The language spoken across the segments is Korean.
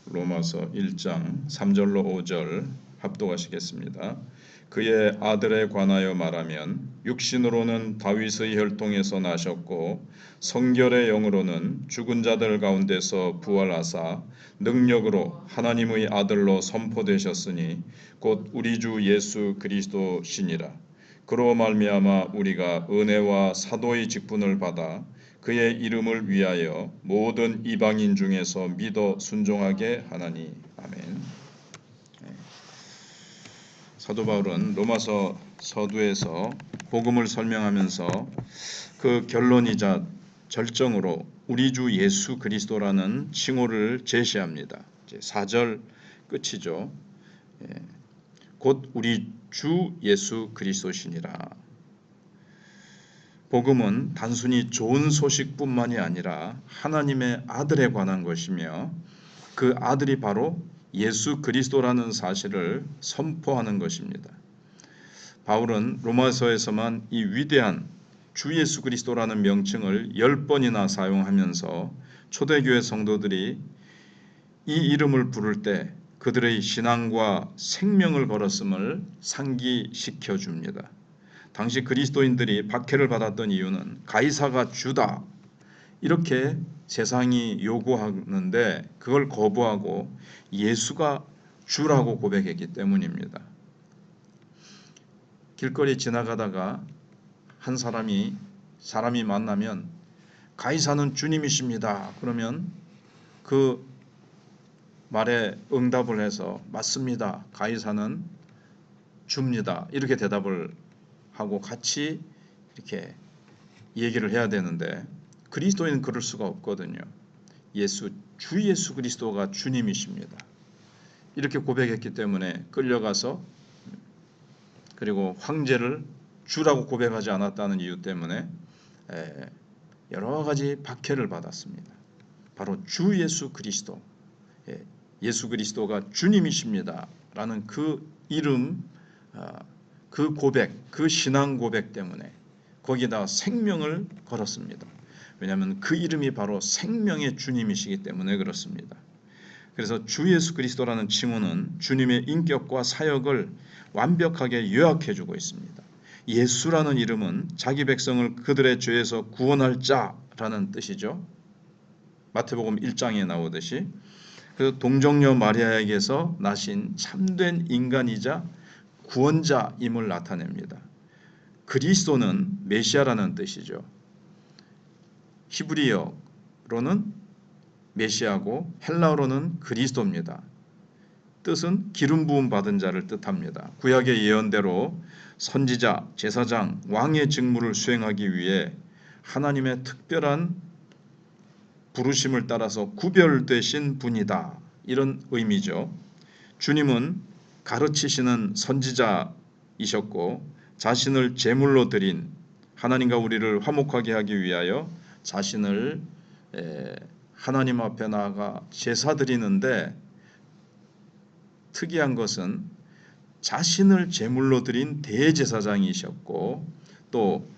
로마서 1장 3절로 5절 합독하시겠습니다. 그의 아들에 관하여 말하면 육신으로는 다윗의 혈통에서 나셨고 성결의 영으로는 죽은 자들 가운데서 부활하사 능력으로 하나님의 아들로 선포되셨으니 곧 우리 주 예수 그리스도시니라. 그로 말미암아 우리가 은혜와 사도의 직분을 받아 그의 이름을 위하여 모든 이방인 중에서 믿어 순종하게 하나니. 아멘. 사도 바울은 로마서 서두에서 복음을 설명하면서 그 결론이자 절정으로 우리 주 예수 그리스도라는 칭호를 제시합니다. 이제 4절 끝이죠. 곧 우리 주 예수 그리스도시니라. 복음은 단순히 좋은 소식뿐만이 아니라 하나님의 아들에 관한 것이며 그 아들이 바로 예수 그리스도라는 사실을 선포하는 것입니다. 바울은 로마서에서만 이 위대한 주 예수 그리스도라는 명칭을 10번이나 사용하면서 초대교회 성도들이 이 이름을 부를 때 그들의 신앙과 생명을 걸었음을 상기시켜 줍니다. 당시 그리스도인들이 박해를 받았던 이유는 가이사가 주다 이렇게 세상이 요구하는데 그걸 거부하고 예수가 주라고 고백했기 때문입니다. 길거리 지나가다가 한 사람이 만나면 가이사는 주님이십니다. 그러면 그 말에 응답을 해서 맞습니다. 가이사는 주입니다. 이렇게 대답을 하고 같이 이렇게 얘기를 해야 되는데 그리스도인은 그럴 수가 없거든요. 주 예수 그리스도가 주님이십니다. 이렇게 고백했기 때문에 끌려가서 그리고 황제를 주라고 고백하지 않았다는 이유 때문에 여러 가지 박해를 받았습니다. 바로 주 예수 그리스도, 예수 그리스도가 주님이십니다. 라는 그 이름, 그 고백, 그 신앙 고백 때문에 거기다 생명을 걸었습니다. 왜냐하면 그 이름이 바로 생명의 주님이시기 때문에 그렇습니다. 그래서 주 예수 그리스도라는 칭호는 주님의 인격과 사역을 완벽하게 요약해주고 있습니다. 예수라는 이름은 자기 백성을 그들의 죄에서 구원할 자라는 뜻이죠. 마태복음 1장에 나오듯이 그래서 동정녀 마리아에게서 나신 참된 인간이자 구원자임을 나타냅니다. 그리스도는 메시아라는 뜻이죠. 히브리어로는 메시아고 헬라어로는 그리스도입니다. 뜻은 기름 부음 받은 자를 뜻합니다. 구약의 예언대로 선지자, 제사장, 왕의 직무를 수행하기 위해 하나님의 특별한 부르심을 따라서 구별되신 분이다. 이런 의미죠. 주님은 가르치시는 선지자이셨고 자신을 제물로 드린 하나님과 우리를 화목하게 하기 위하여 자신을 하나님 앞에 나아가 제사 드리는데 특이한 것은 자신을 제물로 드린 대제사장이셨고 또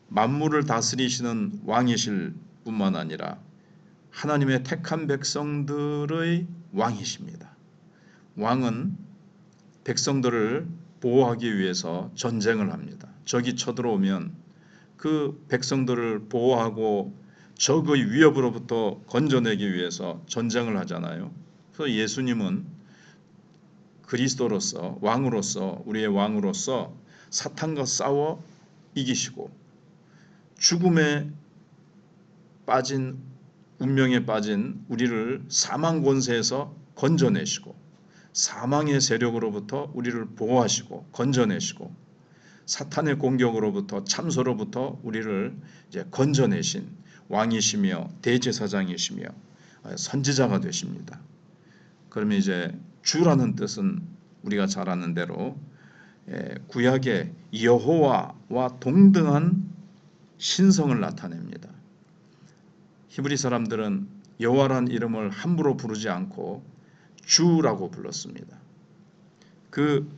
만물을 다스리시는 왕이실 뿐만 아니라 하나님의 택한 백성들의 왕이십니다. 왕은 백성들을 보호하기 위해서 전쟁을 합니다. 적이 쳐들어오면 그 백성들을 보호하고 적의 위협으로부터 건져내기 위해서 전쟁을 하잖아요. 그래서 예수님은 그리스도로서 왕으로서 우리의 왕으로서 사탄과 싸워 이기시고 죽음에 빠진 운명에 빠진 우리를 사망 권세에서 건져내시고 사망의 세력으로부터 우리를 보호하시고 건져내시고 사탄의 공격으로부터 참소로부터 우리를 이제 건져내신 왕이시며 대제사장이시며 선지자가 되십니다. 그러면 이제 주라는 뜻은 우리가 잘 아는 대로 구약의 여호와와 동등한 신성을 나타냅니다. 히브리 사람들은 여호와라는 이름을 함부로 부르지 않고 주라고 불렀습니다. 그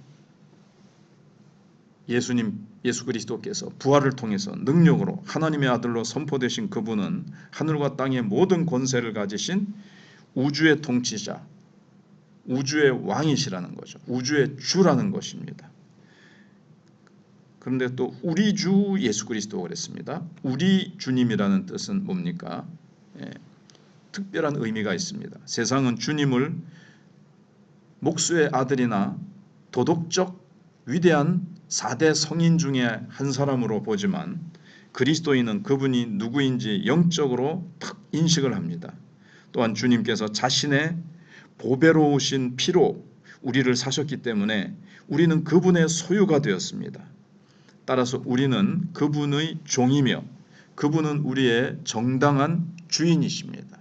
예수 그리스도께서 부활을 통해서 능력으로 하나님의 아들로 선포되신 그분은 하늘과 땅의 모든 권세를 가지신 우주의 통치자, 우주의 왕이시라는 거죠. 우주의 주라는 것입니다. 그런데 또 우리 주 예수 그리스도 그랬습니다. 우리 주님이라는 뜻은 뭡니까? 특별한 의미가 있습니다. 세상은 주님을 목수의 아들이나 도덕적 위대한 4대 성인 중에 한 사람으로 보지만 그리스도인은 그분이 누구인지 영적으로 탁 인식을 합니다. 또한 주님께서 자신의 보배로우신 피로 우리를 사셨기 때문에 우리는 그분의 소유가 되었습니다. 따라서 우리는 그분의 종이며 그분은 우리의 정당한 주인이십니다.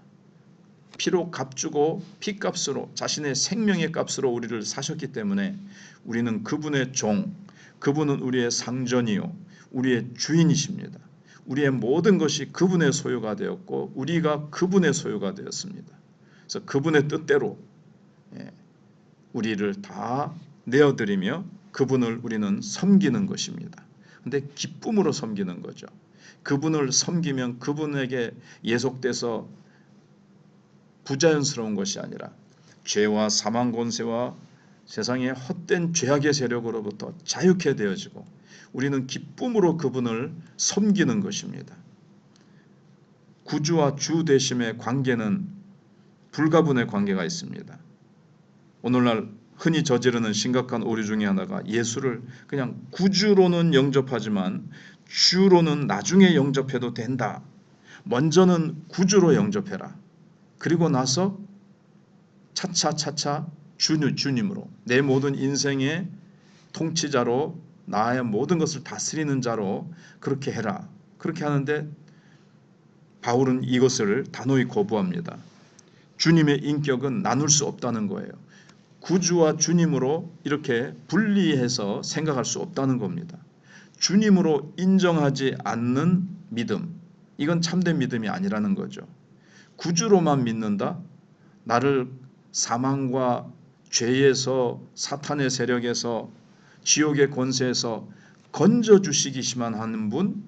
피로 값주고 피값으로 자신의 생명의 값으로 우리를 사셨기 때문에 우리는 그분의 종, 그분은 우리의 상전이요 우리의 주인이십니다. 우리의 모든 것이 그분의 소유가 되었고 우리가 그분의 소유가 되었습니다. 그래서 그분의 뜻대로 우리를 다 내어드리며 그분을 우리는 섬기는 것입니다. 근데 기쁨으로 섬기는 거죠. 그분을 섬기면 그분에게 예속돼서 부자연스러운 것이 아니라 죄와 사망 권세와 세상의 헛된 죄악의 세력으로부터 자유케 되어지고 우리는 기쁨으로 그분을 섬기는 것입니다. 구주와 주 되심의 관계는 불가분의 관계가 있습니다. 오늘날 흔히 저지르는 심각한 오류 중에 하나가 예수를 그냥 구주로는 영접하지만 주로는 나중에 영접해도 된다. 먼저는 구주로 영접해라. 그리고 나서 차차 주님으로 내 모든 인생의 통치자로 나의 모든 것을 다스리는 자로 그렇게 해라. 그렇게 하는데 바울은 이것을 단호히 거부합니다. 주님의 인격은 나눌 수 없다는 거예요. 구주와 주님으로 이렇게 분리해서 생각할 수 없다는 겁니다. 주님으로 인정하지 않는 믿음, 이건 참된 믿음이 아니라는 거죠. 구주로만 믿는다? 나를 사망과 죄에서 사탄의 세력에서 지옥의 권세에서 건져주시기만 하는 분,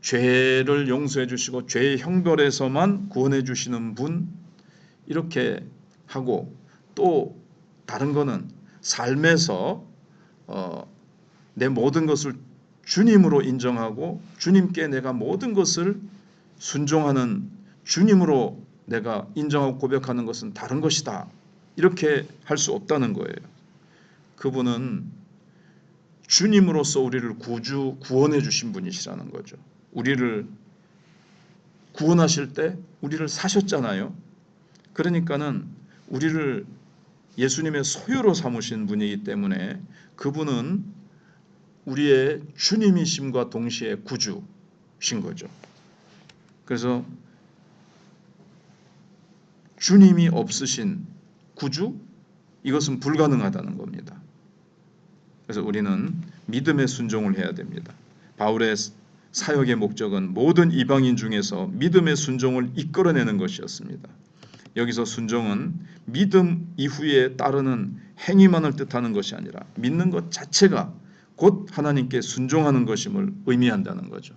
죄를 용서해 주시고 죄의 형벌에서만 구원해 주시는 분, 이렇게 하고 또 다른 거는 삶에서 내 모든 것을 주님으로 인정하고 주님께 내가 모든 것을 순종하는 주님으로 내가 인정하고 고백하는 것은 다른 것이다. 이렇게 할 수 없다는 거예요. 그분은 주님으로서 우리를 구원해 주신 분이시라는 거죠. 우리를 구원하실 때 우리를 사셨잖아요. 그러니까는 우리를 예수님의 소유로 삼으신 분이기 때문에 그분은 우리의 주님이심과 동시에 구주신 거죠. 그래서 주님이 없으신 구주? 이것은 불가능하다는 겁니다. 그래서 우리는 믿음의 순종을 해야 됩니다. 바울의 사역의 목적은 모든 이방인 중에서 믿음의 순종을 이끌어내는 것이었습니다. 여기서 순종은 믿음 이후에 따르는 행위만을 뜻하는 것이 아니라 믿는 것 자체가 곧 하나님께 순종하는 것임을 의미한다는 거죠.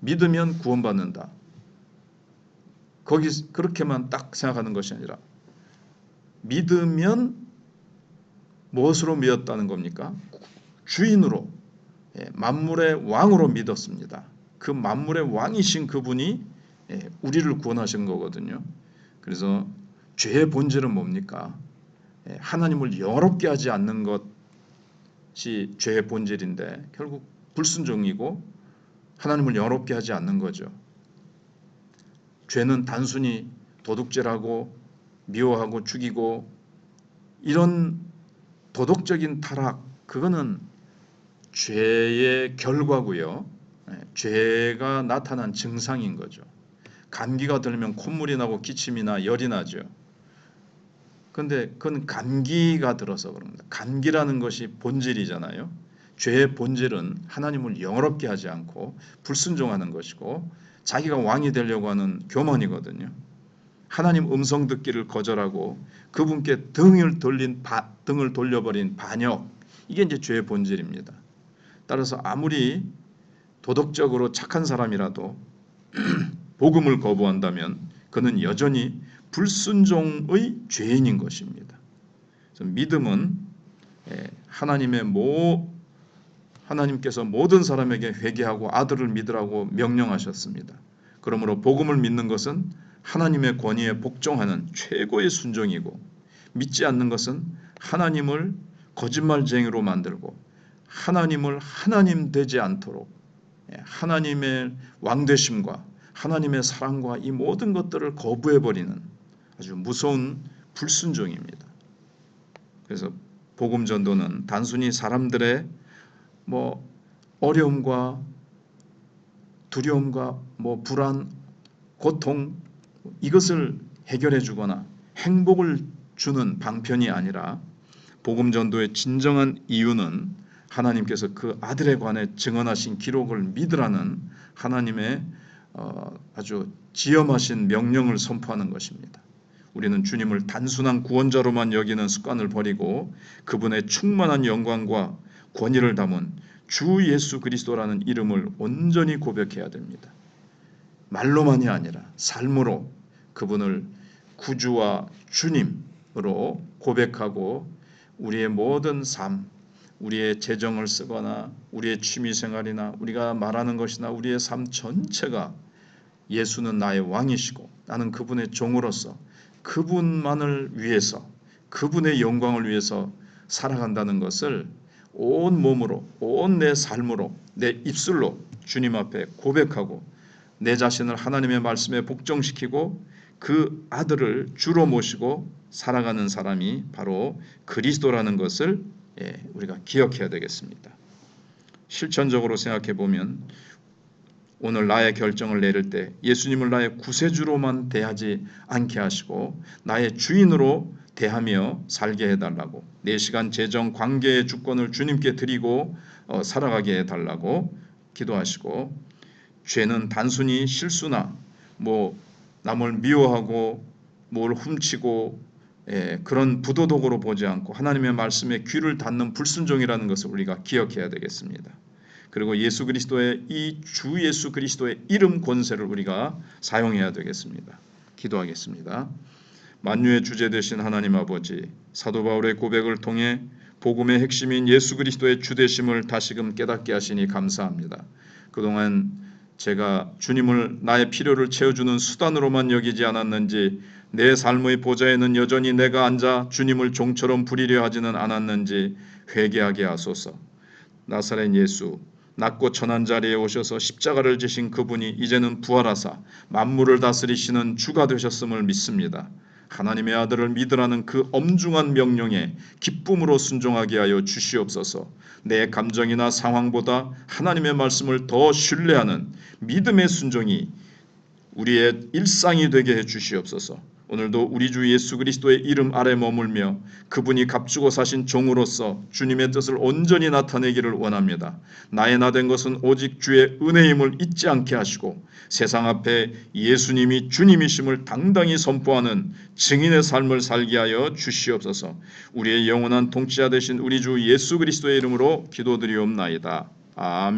믿으면 구원받는다. 거기 그렇게만 딱 생각하는 것이 아니라 믿으면 무엇으로 믿었다는 겁니까? 주인으로, 만물의 왕으로 믿었습니다. 그 만물의 왕이신 그분이 우리를 구원하신 거거든요. 그래서 죄의 본질은 뭡니까? 하나님을 영화롭게 하지 않는 것이 죄의 본질인데 결국 불순종이고 하나님을 영화롭게 하지 않는 거죠. 죄는 단순히 도둑질하고 미워하고 죽이고 이런 도덕적인 타락, 그거는 죄의 결과고요. 죄가 나타난 증상인 거죠. 감기가 들면 콧물이 나고 기침이나 열이 나죠. 그런데 그건 감기가 들어서 그럽니다. 감기라는 것이 본질이잖아요. 죄의 본질은 하나님을 영화롭게 하지 않고 불순종하는 것이고 자기가 왕이 되려고 하는 교만이거든요. 하나님 음성 듣기를 거절하고 그분께 등을 돌려버린 반역, 이게 이제 죄의 본질입니다. 따라서 아무리 도덕적으로 착한 사람이라도 복음을 거부한다면 그는 여전히 불순종의 죄인인 것입니다. 믿음은 하나님께서 모든 사람에게 회개하고 아들을 믿으라고 명령하셨습니다. 그러므로 복음을 믿는 것은 하나님의 권위에 복종하는 최고의 순종이고, 믿지 않는 것은 하나님을 거짓말쟁이로 만들고 하나님을 하나님 되지 않도록 하나님의 왕되심과 하나님의 사랑과 이 모든 것들을 거부해버리는 아주 무서운 불순종입니다. 그래서 복음 전도는 단순히 사람들의 어려움과 두려움과 불안, 고통 이것을 해결해 주거나 행복을 주는 방편이 아니라, 복음 전도의 진정한 이유는 하나님께서 그 아들에 관해 증언하신 기록을 믿으라는 하나님의 아주 지엄하신 명령을 선포하는 것입니다. 우리는 주님을 단순한 구원자로만 여기는 습관을 버리고 그분의 충만한 영광과 권위를 담은 주 예수 그리스도라는 이름을 온전히 고백해야 됩니다. 말로만이 아니라 삶으로 그분을 구주와 주님으로 고백하고 우리의 모든 삶, 우리의 재정을 쓰거나 우리의 취미생활이나 우리가 말하는 것이나 우리의 삶 전체가 예수는 나의 왕이시고 나는 그분의 종으로서 그분만을 위해서, 그분의 영광을 위해서 살아간다는 것을 온 몸으로, 온 내 삶으로, 내 입술로 주님 앞에 고백하고 내 자신을 하나님의 말씀에 복종시키고 그 아들을 주로 모시고 살아가는 사람이 바로 그리스도라는 것을 우리가 기억해야 되겠습니다. 실천적으로 생각해 보면 오늘 나의 결정을 내릴 때 예수님을 나의 구세주로만 대하지 않게 하시고 나의 주인으로 대하며 살게 해달라고, 내 시간, 재정, 관계의 주권을 주님께 드리고 살아가게 해달라고 기도하시고, 죄는 단순히 실수나 남을 미워하고 뭘 훔치고 그런 부도덕으로 보지 않고 하나님의 말씀에 귀를 닫는 불순종이라는 것을 우리가 기억해야 되겠습니다. 그리고 예수 그리스도의 이 주 예수 그리스도의 이름 권세를 우리가 사용해야 되겠습니다. 기도하겠습니다. 만유의 주제 되신 하나님 아버지, 사도 바울의 고백을 통해 복음의 핵심인 예수 그리스도의 주되심을 다시금 깨닫게 하시니 감사합니다. 그동안 제가 주님을 나의 필요를 채워주는 수단으로만 여기지 않았는지, 내 삶의 보좌에는 여전히 내가 앉아 주님을 종처럼 부리려 하지는 않았는지 회개하게 하소서. 나사렛 예수, 낮고 천한 자리에 오셔서 십자가를 지신 그분이 이제는 부활하사 만물을 다스리시는 주가 되셨음을 믿습니다. 하나님의 아들을 믿으라는 그 엄중한 명령에 기쁨으로 순종하게 하여 주시옵소서. 내 감정이나 상황보다 하나님의 말씀을 더 신뢰하는 믿음의 순종이 우리의 일상이 되게 해 주시옵소서. 오늘도 우리 주 예수 그리스도의 이름 아래 머물며 그분이 값주고 사신 종으로서 주님의 뜻을 온전히 나타내기를 원합니다. 나의 나 된 것은 오직 주의 은혜임을 잊지 않게 하시고 세상 앞에 예수님이 주님이심을 당당히 선포하는 증인의 삶을 살게 하여 주시옵소서. 우리의 영원한 통치자 되신 우리 주 예수 그리스도의 이름으로 기도드리옵나이다. 아멘.